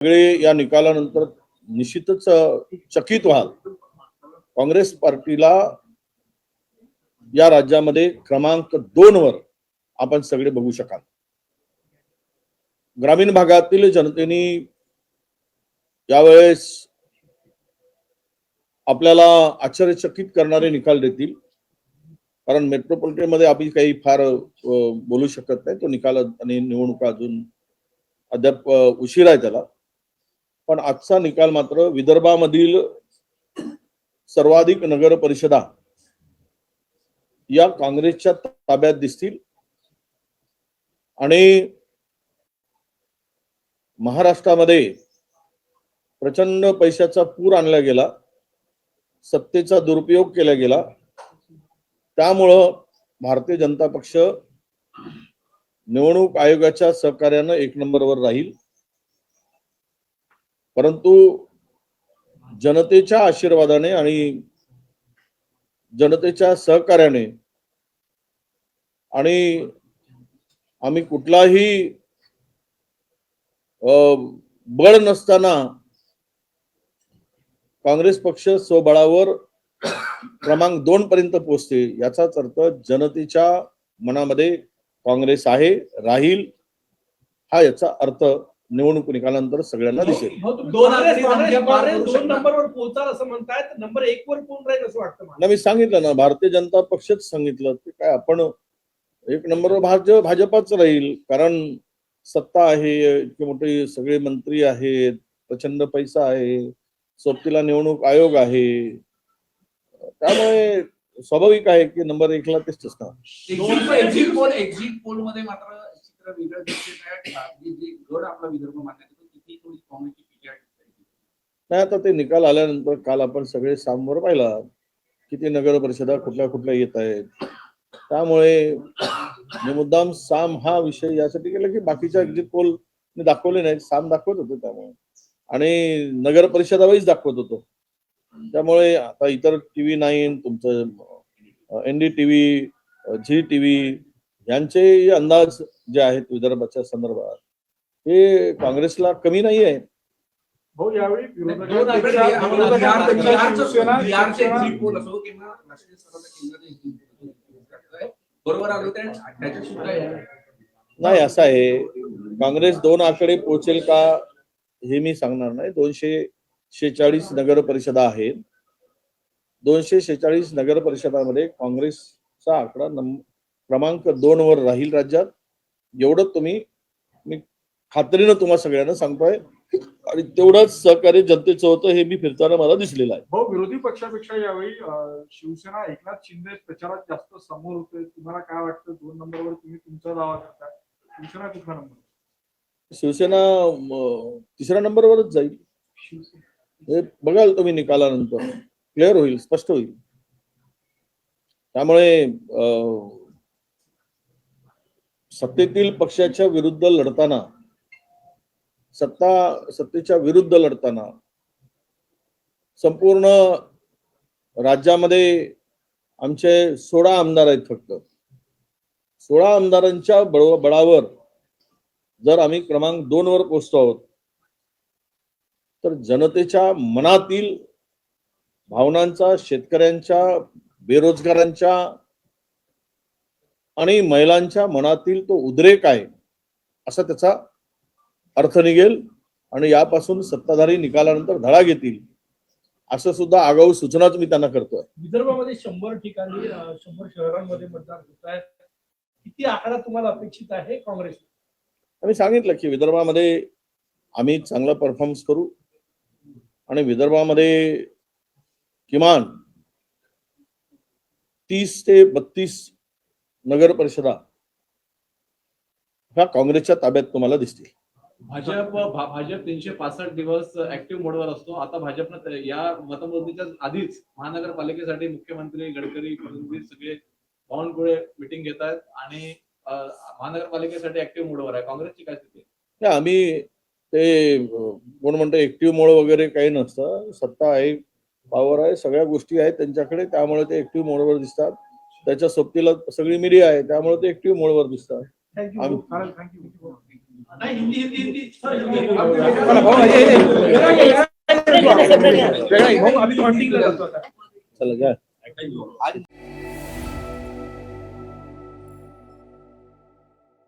सगळे या निकालानंतर निश्चितच चकित व्हाल. काँग्रेस पार्टीला या राज्यामध्ये क्रमांक 2 वर आपण सगळे बघू शकाल. ग्रामीण भागातील जनतेने यावेळेस आपल्याला आश्चर्यचकित करणारे निकाल देतील, कारण मेट्रोपॉलिटन मध्ये आपण काही फार बोलू शकत नाही. तो निकाल आणि निवडणुका अजून अद्याप उशीर आहे त्याला. पण आजचा निकाल मात्र विदर्भामधील सर्वाधिक नगर परिषदा या काँग्रेसच्या ताब्यात दिसतील आणि महाराष्ट्रामध्ये प्रचंड पैशाचा पूर आणला गेला, सत्तेचा दुरुपयोग केला गेला. त्यामुळं भारतीय जनता पक्ष निवडणूक आयोगाच्या सहकार्याने 1 नंबरवर राहील. परंतु जनतेच्या आशीर्वादाने आणि जनतेच्या सहकार्याने आणि आम्ही कुठलाही बळ नसताना काँग्रेस पक्ष स्वबळावर क्रमांक 2 पर्यंत पोहोचते, याचाच अर्थ जनतेच्या मनामध्ये काँग्रेस आहे, राहील, हा याचा अर्थ निवडणूक निकालानंतर सगळ्यांना दिसेल. 2 नंबरवर पोहोचाल असं म्हणतायत, नंबर 1 वर कोण राहील असं वाटतं मला. मी सांगितलं ना, भारतीय जनता पक्षच सांगितलं ते काय, आपण 1 नंबरवर भाजपच राहील, कारण सत्ता आहे, इतके मोठे सगळे मंत्री आहेत, प्रचंड पैसा आहे, सोबतीला निवडणूक आयोग आहे, त्यामुळे स्वाभाविक आहे की नंबर 1 ला तेच असणार. एक्झिट पोल मध्ये मात्र चित्र वेगळं दिसते आहे. जे गड आपला विदर्भ मानण्यात येतो तिथे थोडी काँग्रेसची पीछे नाही. आता ते निकाल आल्यानंतर काल आपण सगळे सामोर पाहिला किती नगर परिषदा कुठल्या येत आहेत. त्यामुळे मी मुद्दाम साम हा विषय यासाठी केला की बाकीच्या एक्झिट पोल मी दाखवले नाही, साम दाखवत होतो त्यामुळे, आणि नगर परिषदा वाईज दाखवत होतो. त्यामुळे आता इतर TV 9, तुमचं NDTV, झी TV यांचे अंदाज जे आहेत विदर्भाच्या संदर्भात हे काँग्रेसला कमी नाही आहे. हो, यावेळी नाही, असं आहे, काँग्रेस 2 आकडे पोहोचेल का हे मी सांगणार नाही. 246 नगर परिषदा आहेत. 246 नगर परिषदामध्ये काँग्रेसचा आकडा क्रमांक 2 वर राहील राज्यात. एवढं मी खात्रीनं तुम्हा सगळ्यांना सांगतोय, आणि तेवढंच सहकार्य जनतेचं होतं हे मी फिरताना मला दिसलेलं आहे. हो, विरोधी पक्षापेक्षा यावेळी शिवसेना एकनाथ शिंदे प्रचारात जास्त समोर होते. तुम्हाला काय वाटतं, 2 नंबरवर तुम्ही तुमचा दावा करता, शिवसेना कुठला नंबर? शिवसेना 3ऱ्या नंबरवरच जाईल. हे बघाल तुम्ही निकालानंतर क्लिअर होईल, स्पष्ट होईल. त्यामुळे सत्तेतील पक्षाच्या विरुद्ध लढताना, सत्तेच्या विरुद्ध लढताना संपूर्ण राज्यामध्ये आमचे 16 आमदार आहेत. फक्त 16 आमदारांच्या बळावर जर आम्ही क्रमांक 2 वर पोहोचतो आहोत, तर जनतेच्या मनातील भावनांचा, शेतकऱ्यांच्या, बेरोजगारांच्या आणि महिलांच्या मनातील तो उद्रेक आहे असा त्याचा अर्थ निघेल, आणि यापासून सत्ताधारी निकालानंतर धडा घेतील असं सुद्धा आगाऊ सूचनाच मी त्यांना करतोय. विदर्भामध्ये 100 ठिकाणी 100 शहरांमध्ये मतदान होत आहे. किती आकडा तुम्हाला अपेक्षित आहे काँग्रेस? आम्ही सांगितलं की विदर्भामध्ये आम्ही चांगला परफॉर्मन्स करू, आणि विदर्भामध्ये किमान 30 ते 32 नगर परिषदा ह्या काँग्रेसच्या ताब्यात तुम्हाला दिसतील. भाजप 365 दिवस ऍक्टिव्ह मोडवर असतो. आता भाजपनं या मतमोजणीच्या आधीच महानगरपालिकेसाठी मुख्यमंत्री, गडकरी, फडणवीस सगळे बावनकुळे मीटिंग घेत आहेत आणि महानगरपालिकेसाठी ऍक्टिव्ह मोडवर आहे. काँग्रेसची काय स्थिती आहे? आम्ही ते कोण म्हणतो ऍक्टिव्ह मोड वगैरे काही नसतं. सत्ता आहे, पॉवर आहे, सगळ्या गोष्टी आहेत त्यांच्याकडे, त्यामुळे ते ऍक्टिव्ह मोडवर दिसतात. त्याच्या सोबतीला सगळी मीडिया आहे, त्यामुळे ते ऍक्टिव्ह मोडवर दिसतात. थँक्यू. नाही, हिंदी हिंदी हिंदी चला काय